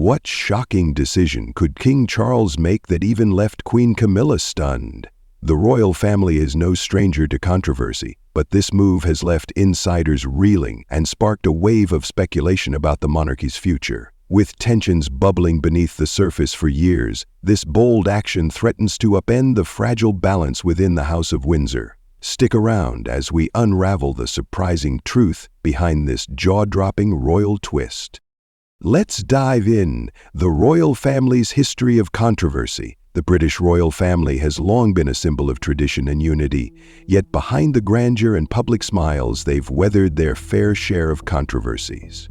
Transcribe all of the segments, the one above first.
What shocking decision could King Charles make that even left Queen Camilla stunned? The royal family is no stranger to controversy, but this move has left insiders reeling and sparked a wave of speculation about the monarchy's future. With tensions bubbling beneath the surface for years, this bold action threatens to upend the fragile balance within the House of Windsor. Stick around as we unravel the surprising truth behind this jaw-dropping royal twist. Let's dive in. The royal family's history of controversy. The British royal family has long been a symbol of tradition and unity, yet behind the grandeur and public smiles, they've weathered their fair share of controversies.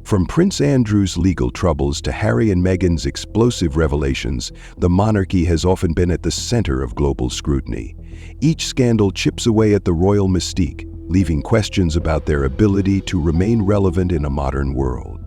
From Prince Andrew's legal troubles to Harry and Meghan's explosive revelations, the monarchy has often been at the center of global scrutiny. Each scandal chips away at the royal mystique, leaving questions about their ability to remain relevant in a modern world.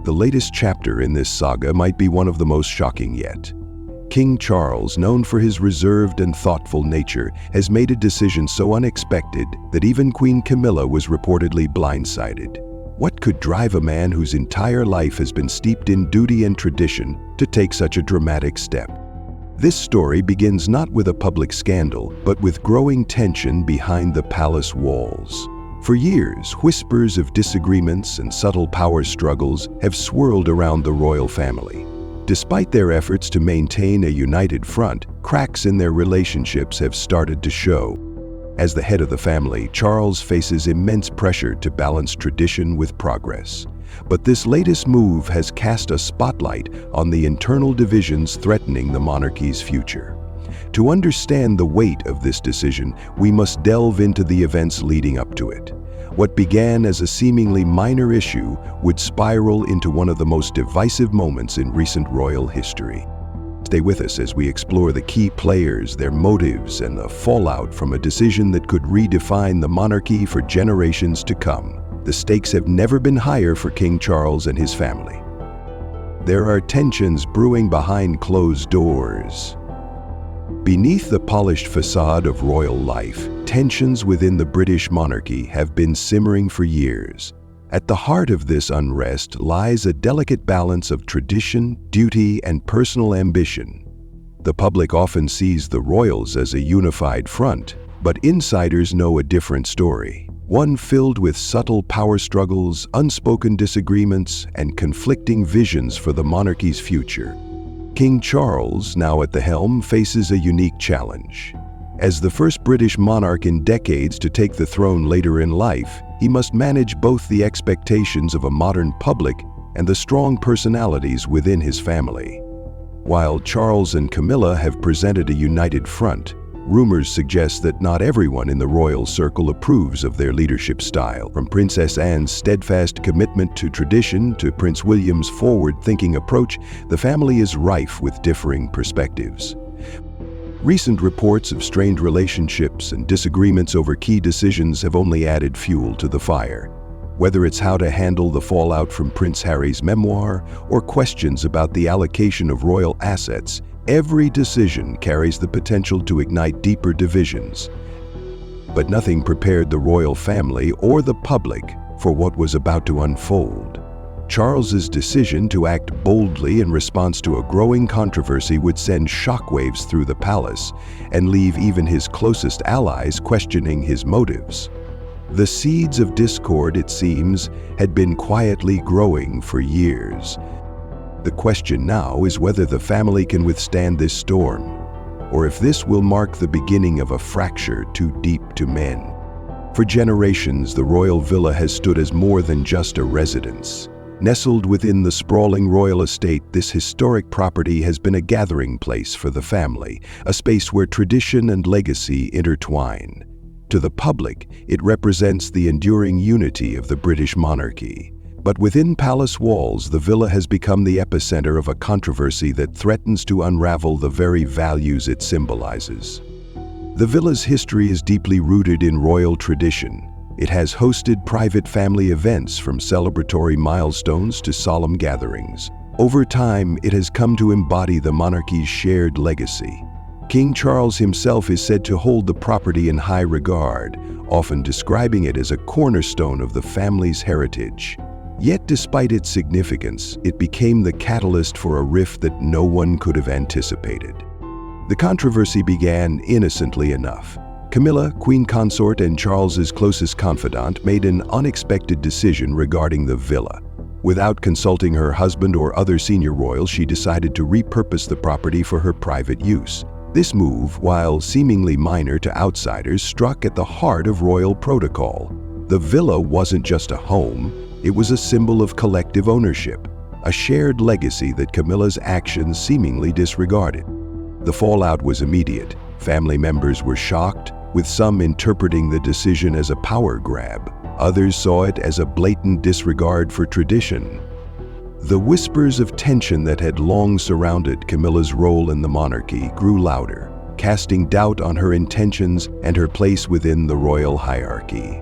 The latest chapter in this saga might be one of the most shocking yet. King Charles, known for his reserved and thoughtful nature, has made a decision so unexpected that even Queen Camilla was reportedly blindsided. What could drive a man whose entire life has been steeped in duty and tradition to take such a dramatic step? This story begins not with a public scandal, but with growing tension behind the palace walls. For years, whispers of disagreements and subtle power struggles have swirled around the royal family. Despite their efforts to maintain a united front, cracks in their relationships have started to show. As the head of the family, Charles faces immense pressure to balance tradition with progress. But this latest move has cast a spotlight on the internal divisions threatening the monarchy's future. To understand the weight of this decision, we must delve into the events leading up to it. What began as a seemingly minor issue would spiral into one of the most divisive moments in recent royal history. Stay with us as we explore the key players, their motives, and the fallout from a decision that could redefine the monarchy for generations to come. The stakes have never been higher for King Charles and his family. There are tensions brewing behind closed doors. Beneath the polished facade of royal life, tensions within the British monarchy have been simmering for years. At the heart of this unrest lies a delicate balance of tradition, duty, and personal ambition. The public often sees the royals as a unified front, but insiders know a different story. One filled with subtle power struggles, unspoken disagreements, and conflicting visions for the monarchy's future. King Charles, now at the helm, faces a unique challenge. As the first British monarch in decades to take the throne later in life, he must manage both the expectations of a modern public and the strong personalities within his family. While Charles and Camilla have presented a united front, rumors suggest that not everyone in the royal circle approves of their leadership style. From Princess Anne's steadfast commitment to tradition to Prince William's forward-thinking approach, the family is rife with differing perspectives. Recent reports of strained relationships and disagreements over key decisions have only added fuel to the fire. Whether it's how to handle the fallout from Prince Harry's memoir or questions about the allocation of royal assets, every decision carries the potential to ignite deeper divisions. But nothing prepared the royal family or the public for what was about to unfold. Charles's decision to act boldly in response to a growing controversy would send shockwaves through the palace and leave even his closest allies questioning his motives. The seeds of discord, it seems, had been quietly growing for years. The question now is whether the family can withstand this storm, or if this will mark the beginning of a fracture too deep to mend. For generations, the royal villa has stood as more than just a residence. Nestled within the sprawling royal estate, this historic property has been a gathering place for the family, a space where tradition and legacy intertwine. To the public, it represents the enduring unity of the British monarchy. But within palace walls, the villa has become the epicenter of a controversy that threatens to unravel the very values it symbolizes. The villa's history is deeply rooted in royal tradition. It has hosted private family events from celebratory milestones to solemn gatherings. Over time, it has come to embody the monarchy's shared legacy. King Charles himself is said to hold the property in high regard, often describing it as a cornerstone of the family's heritage. Yet despite its significance, it became the catalyst for a rift that no one could have anticipated. The controversy began innocently enough. Camilla, Queen Consort and Charles's closest confidant, made an unexpected decision regarding the villa. Without consulting her husband or other senior royals, she decided to repurpose the property for her private use. This move, while seemingly minor to outsiders, struck at the heart of royal protocol. The villa wasn't just a home, it was a symbol of collective ownership, a shared legacy that Camilla's actions seemingly disregarded. The fallout was immediate. Family members were shocked, with some interpreting the decision as a power grab. Others saw it as a blatant disregard for tradition. The whispers of tension that had long surrounded Camilla's role in the monarchy grew louder, casting doubt on her intentions and her place within the royal hierarchy.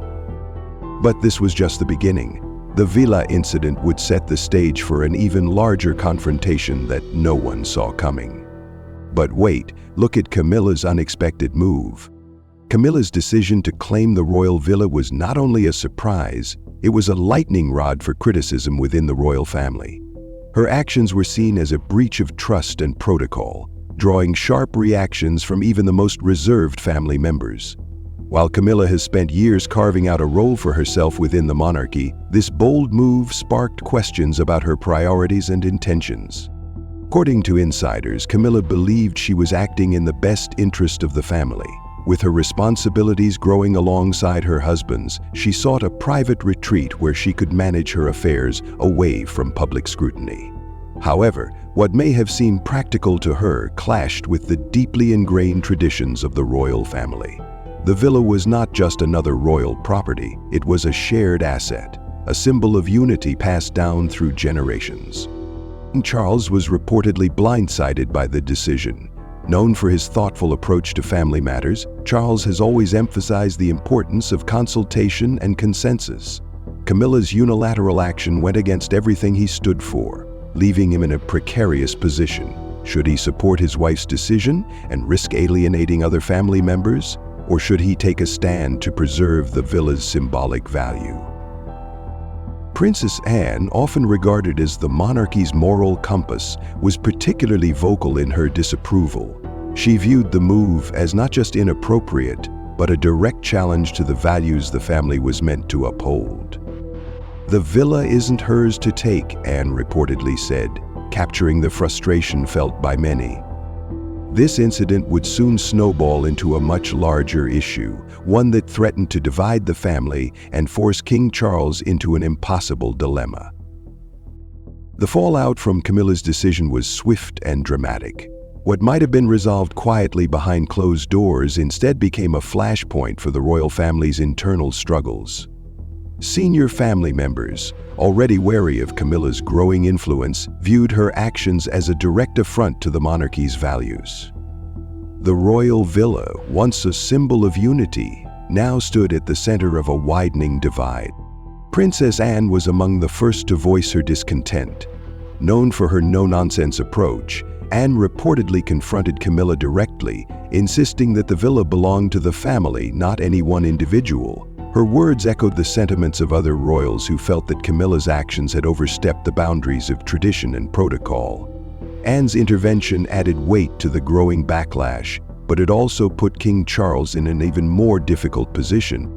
But this was just the beginning. The villa incident would set the stage for an even larger confrontation that no one saw coming. But wait, look at Camilla's unexpected move. Camilla's decision to claim the royal villa was not only a surprise, it was a lightning rod for criticism within the royal family. Her actions were seen as a breach of trust and protocol, drawing sharp reactions from even the most reserved family members. While Camilla has spent years carving out a role for herself within the monarchy, this bold move sparked questions about her priorities and intentions. According to insiders, Camilla believed she was acting in the best interest of the family. With her responsibilities growing alongside her husband's, she sought a private retreat where she could manage her affairs away from public scrutiny. However, what may have seemed practical to her clashed with the deeply ingrained traditions of the royal family. The villa was not just another royal property, it was a shared asset, a symbol of unity passed down through generations. Charles was reportedly blindsided by the decision. Known for his thoughtful approach to family matters, Charles has always emphasized the importance of consultation and consensus. Camilla's unilateral action went against everything he stood for, leaving him in a precarious position. Should he support his wife's decision and risk alienating other family members? Or should he take a stand to preserve the villa's symbolic value? Princess Anne, often regarded as the monarchy's moral compass, was particularly vocal in her disapproval. She viewed the move as not just inappropriate, but a direct challenge to the values the family was meant to uphold. "The villa isn't hers to take," Anne reportedly said, capturing the frustration felt by many. This incident would soon snowball into a much larger issue, one that threatened to divide the family and force King Charles into an impossible dilemma. The fallout from Camilla's decision was swift and dramatic. What might have been resolved quietly behind closed doors instead became a flashpoint for the royal family's internal struggles. Senior family members, already wary of Camilla's growing influence, viewed her actions as a direct affront to the monarchy's values. The royal villa, once a symbol of unity, now stood at the center of a widening divide. Princess Anne was among the first to voice her discontent. Known for her no-nonsense approach, Anne reportedly confronted Camilla directly, insisting that the villa belonged to the family, not any one individual. Her words echoed the sentiments of other royals who felt that Camilla's actions had overstepped the boundaries of tradition and protocol. Anne's intervention added weight to the growing backlash, but it also put King Charles in an even more difficult position.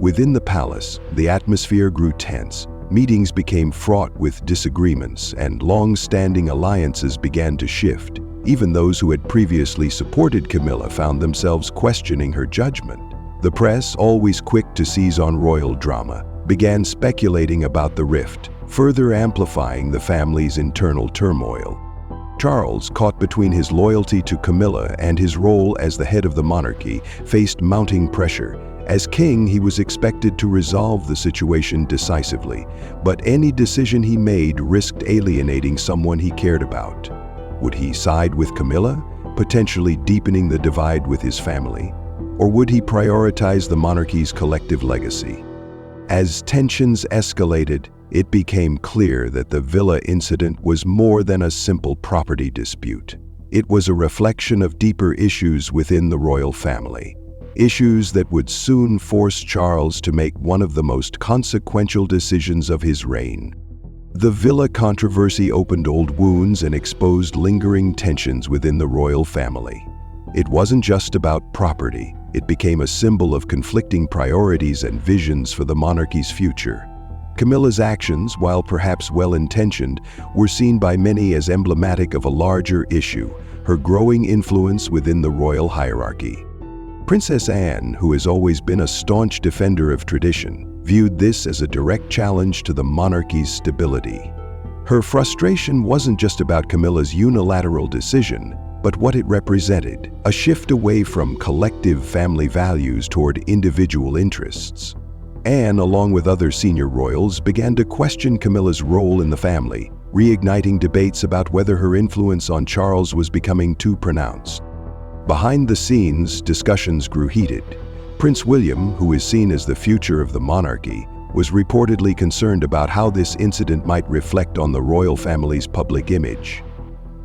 Within the palace, the atmosphere grew tense. Meetings became fraught with disagreements, and long-standing alliances began to shift. Even those who had previously supported Camilla found themselves questioning her judgment. The press, always quick to seize on royal drama, began speculating about the rift, further amplifying the family's internal turmoil. Charles, caught between his loyalty to Camilla and his role as the head of the monarchy, faced mounting pressure. As king, he was expected to resolve the situation decisively, but any decision he made risked alienating someone he cared about. Would he side with Camilla, potentially deepening the divide with his family? Or would he prioritize the monarchy's collective legacy? As tensions escalated, it became clear that the villa incident was more than a simple property dispute. It was a reflection of deeper issues within the royal family. issues that would soon force Charles to make one of the most consequential decisions of his reign. The villa controversy opened old wounds and exposed lingering tensions within the royal family. It wasn't just about property. It became a symbol of conflicting priorities and visions for the monarchy's future. Camilla's actions, while perhaps well-intentioned, were seen by many as emblematic of a larger issue, her growing influence within the royal hierarchy. Princess Anne, who has always been a staunch defender of tradition, viewed this as a direct challenge to the monarchy's stability. Her frustration wasn't just about Camilla's unilateral decision, but what it represented, a shift away from collective family values toward individual interests. Anne, along with other senior royals, began to question Camilla's role in the family, reigniting debates about whether her influence on Charles was becoming too pronounced. Behind the scenes, discussions grew heated. Prince William, who is seen as the future of the monarchy, was reportedly concerned about how this incident might reflect on the royal family's public image.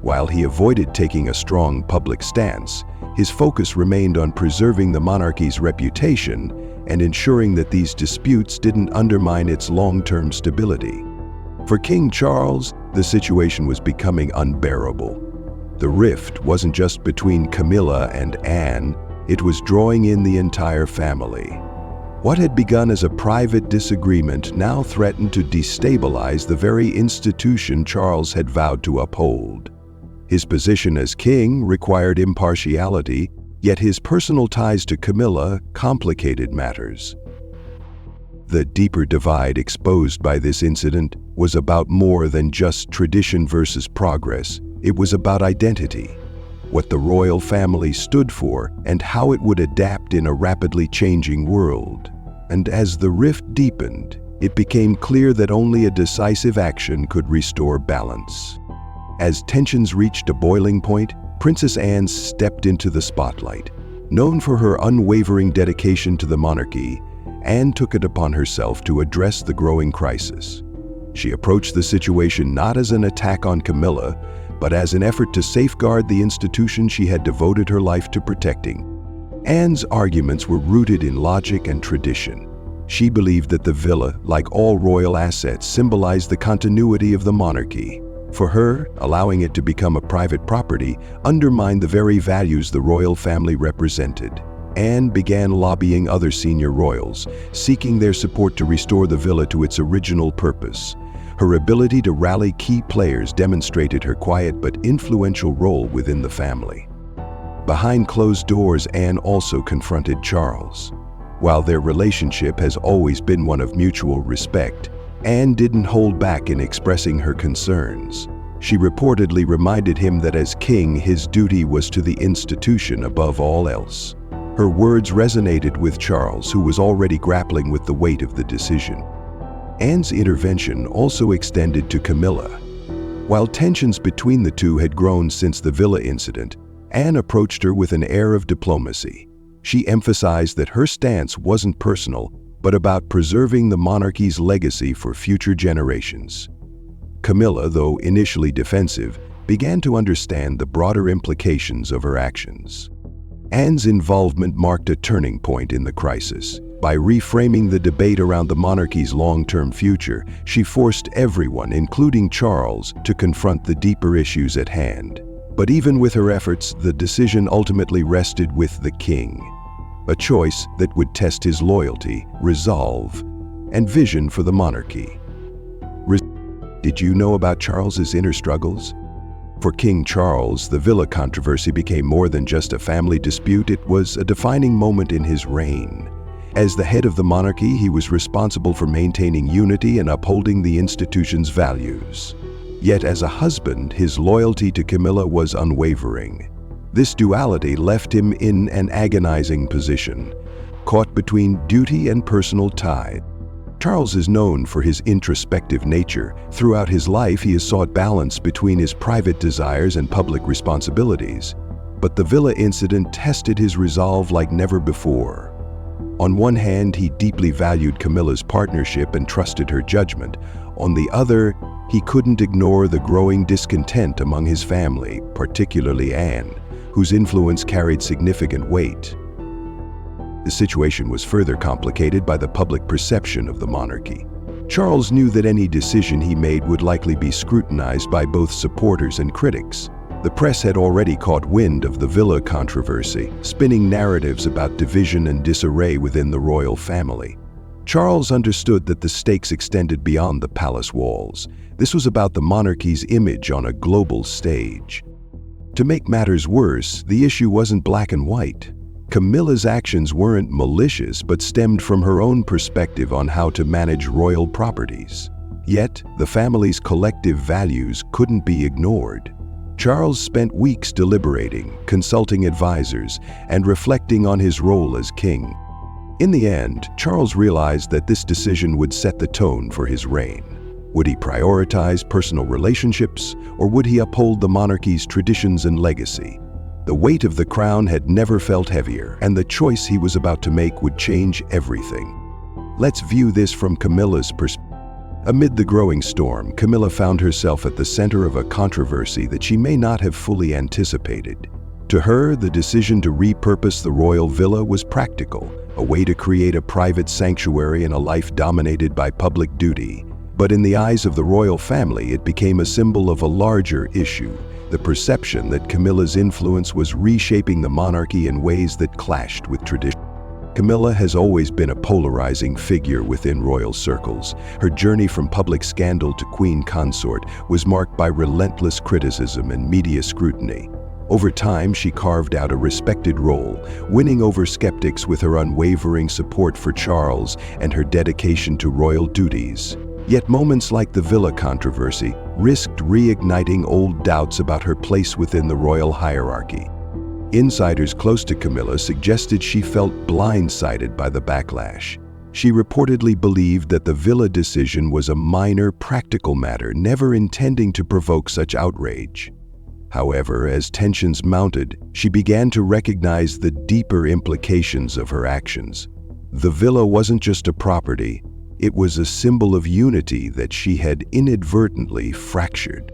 While he avoided taking a strong public stance, his focus remained on preserving the monarchy's reputation and ensuring that these disputes didn't undermine its long-term stability. For King Charles, the situation was becoming unbearable. The rift wasn't just between Camilla and Anne, it was drawing in the entire family. What had begun as a private disagreement now threatened to destabilize the very institution Charles had vowed to uphold. His position as king required impartiality, yet his personal ties to Camilla complicated matters. The deeper divide exposed by this incident was about more than just tradition versus progress. It was about identity, what the royal family stood for, and how it would adapt in a rapidly changing world. And as the rift deepened, it became clear that only a decisive action could restore balance. As tensions reached a boiling point, Princess Anne stepped into the spotlight. Known for her unwavering dedication to the monarchy, Anne took it upon herself to address the growing crisis. She approached the situation not as an attack on Camilla, but as an effort to safeguard the institution she had devoted her life to protecting. Anne's arguments were rooted in logic and tradition. She believed that the villa, like all royal assets, symbolized the continuity of the monarchy. For her, allowing it to become a private property undermined the very values the royal family represented. Anne began lobbying other senior royals, seeking their support to restore the villa to its original purpose. Her ability to rally key players demonstrated her quiet but influential role within the family. Behind closed doors, Anne also confronted Charles. While their relationship has always been one of mutual respect, Anne didn't hold back in expressing her concerns. She reportedly reminded him that as king, his duty was to the institution above all else. Her words resonated with Charles, who was already grappling with the weight of the decision. Anne's intervention also extended to Camilla. While tensions between the two had grown since the villa incident, Anne approached her with an air of diplomacy. She emphasized that her stance wasn't personal, but about preserving the monarchy's legacy for future generations. Camilla, though initially defensive, began to understand the broader implications of her actions. Anne's involvement marked a turning point in the crisis. By reframing the debate around the monarchy's long-term future, she forced everyone, including Charles, to confront the deeper issues at hand. But even with her efforts, the decision ultimately rested with the king. A choice that would test his loyalty, resolve, and vision for the monarchy. Did you know about Charles's inner struggles? For King Charles, the villa controversy became more than just a family dispute. It was a defining moment in his reign. As the head of the monarchy, he was responsible for maintaining unity and upholding the institution's values. Yet as a husband, his loyalty to Camilla was unwavering. This duality left him in an agonizing position, caught between duty and personal tie. Charles is known for his introspective nature. Throughout his life, he has sought balance between his private desires and public responsibilities. But the villa incident tested his resolve like never before. On one hand, he deeply valued Camilla's partnership and trusted her judgment. On the other, he couldn't ignore the growing discontent among his family, particularly Anne, whose influence carried significant weight. The situation was further complicated by the public perception of the monarchy. Charles knew that any decision he made would likely be scrutinized by both supporters and critics. The press had already caught wind of the villa controversy, spinning narratives about division and disarray within the royal family. Charles understood that the stakes extended beyond the palace walls. This was about the monarchy's image on a global stage. To make matters worse, the issue wasn't black and white. Camilla's actions weren't malicious but stemmed from her own perspective on how to manage royal properties. Yet, the family's collective values couldn't be ignored. Charles spent weeks deliberating, consulting advisors, and reflecting on his role as king. In the end, Charles realized that this decision would set the tone for his reign. Would he prioritize personal relationships, or would he uphold the monarchy's traditions and legacy? The weight of the crown had never felt heavier, and the choice he was about to make would change everything. Let's view this from Camilla's perspective. Amid the growing storm, Camilla found herself at the center of a controversy that she may not have fully anticipated. To her, the decision to repurpose the royal villa was practical, a way to create a private sanctuary in a life dominated by public duty. But in the eyes of the royal family, it became a symbol of a larger issue, the perception that Camilla's influence was reshaping the monarchy in ways that clashed with tradition. Camilla has always been a polarizing figure within royal circles. Her journey from public scandal to queen consort was marked by relentless criticism and media scrutiny. Over time, she carved out a respected role, winning over skeptics with her unwavering support for Charles and her dedication to royal duties. Yet moments like the villa controversy risked reigniting old doubts about her place within the royal hierarchy. Insiders close to Camilla suggested she felt blindsided by the backlash. She reportedly believed that the villa decision was a minor, practical matter, never intending to provoke such outrage. However, as tensions mounted, she began to recognize the deeper implications of her actions. The villa wasn't just a property, it was a symbol of unity that she had inadvertently fractured.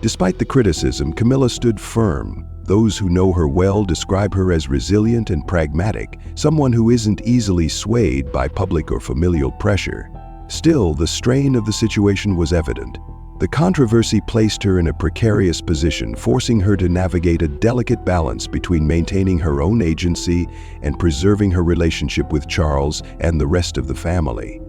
Despite the criticism, Camilla stood firm. Those who know her well describe her as resilient and pragmatic, someone who isn't easily swayed by public or familial pressure. Still, the strain of the situation was evident. The controversy placed her in a precarious position, forcing her to navigate a delicate balance between maintaining her own agency and preserving her relationship with Charles and the rest of the family.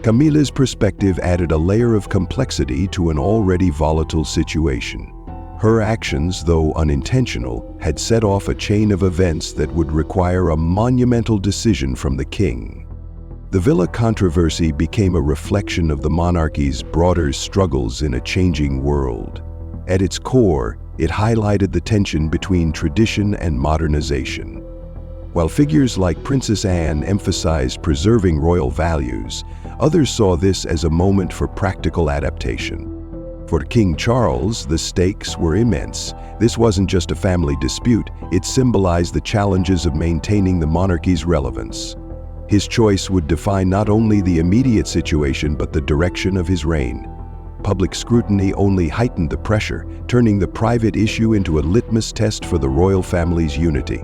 Camilla's perspective added a layer of complexity to an already volatile situation. Her actions, though unintentional, had set off a chain of events that would require a monumental decision from the king. The villa controversy became a reflection of the monarchy's broader struggles in a changing world. At its core, it highlighted the tension between tradition and modernization. While figures like Princess Anne emphasized preserving royal values, others saw this as a moment for practical adaptation. For King Charles, the stakes were immense. This wasn't just a family dispute, it symbolized the challenges of maintaining the monarchy's relevance. His choice would define not only the immediate situation but the direction of his reign. Public scrutiny only heightened the pressure, turning the private issue into a litmus test for the royal family's unity.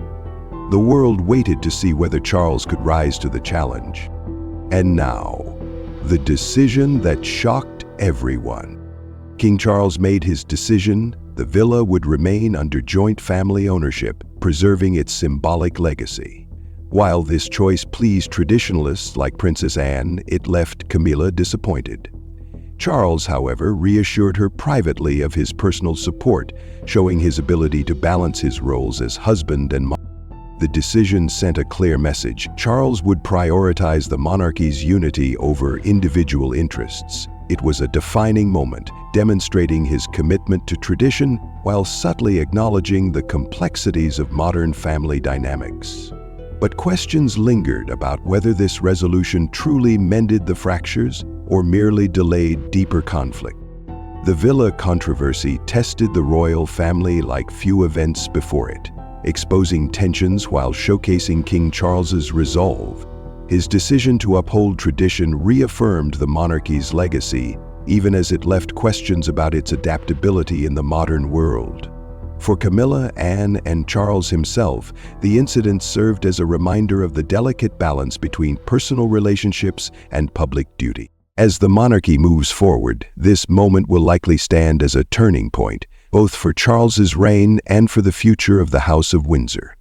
The world waited to see whether Charles could rise to the challenge. And now, the decision that shocked everyone. King Charles made his decision. The villa would remain under joint family ownership, preserving its symbolic legacy. While this choice pleased traditionalists like Princess Anne, it left Camilla disappointed. Charles, however, reassured her privately of his personal support, showing his ability to balance his roles as husband and mother. The decision sent a clear message. Charles would prioritize the monarchy's unity over individual interests. It was a defining moment, demonstrating his commitment to tradition while subtly acknowledging the complexities of modern family dynamics. But questions lingered about whether this resolution truly mended the fractures or merely delayed deeper conflict. The villa controversy tested the royal family like few events before it, exposing tensions while showcasing King Charles's resolve. His decision to uphold tradition reaffirmed the monarchy's legacy, even as it left questions about its adaptability in the modern world. For Camilla, Anne, and Charles himself, the incident served as a reminder of the delicate balance between personal relationships and public duty. As the monarchy moves forward, this moment will likely stand as a turning point, both for Charles's reign and for the future of the House of Windsor.